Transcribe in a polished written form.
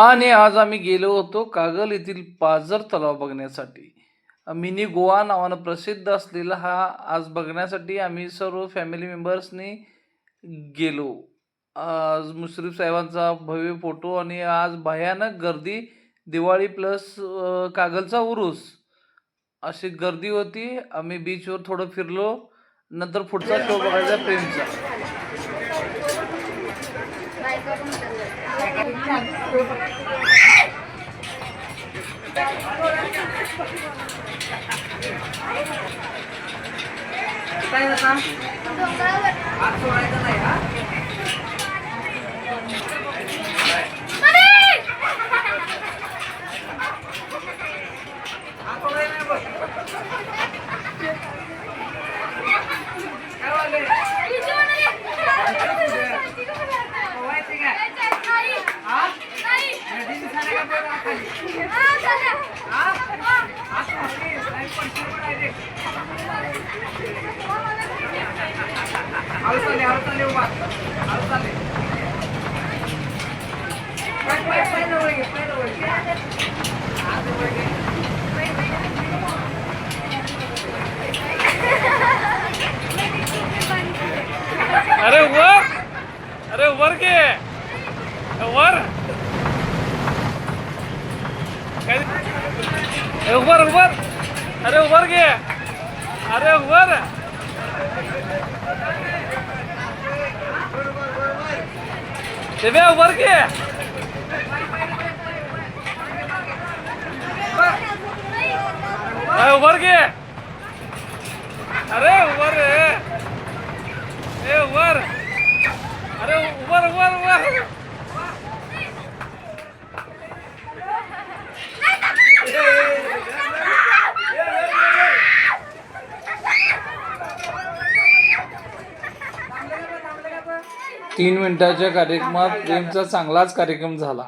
आणि आज आम्ही गेलो होतो कागल येथील पाझर तलाव बघण्यासाठी. मिनी गोवा नावानं प्रसिद्ध असलेला हा आज बघण्यासाठी आम्ही सर्व फॅमिली मेंबर्सनी गेलो. आज मुश्रीफ साहेबांचा भव्य फोटो आणि आज भयानक गर्दी. दिवाळी प्लस कागलचा उरूस अशी गर्दी होती. आम्ही बीचवर थोडं फिरलो. नंतर पुढचा शो बघायचा प्रेमचा. अरे वर, अरे वर गे वर, वर वर, अरे वर गे, अरे वर, देव्या वर गे, वर गे, अरे वर, वर, अरे वर वर वर, 3 मिनिटाच्या कार्यक्रमात प्रेमचा चांगलाच कार्यक्रम झाला.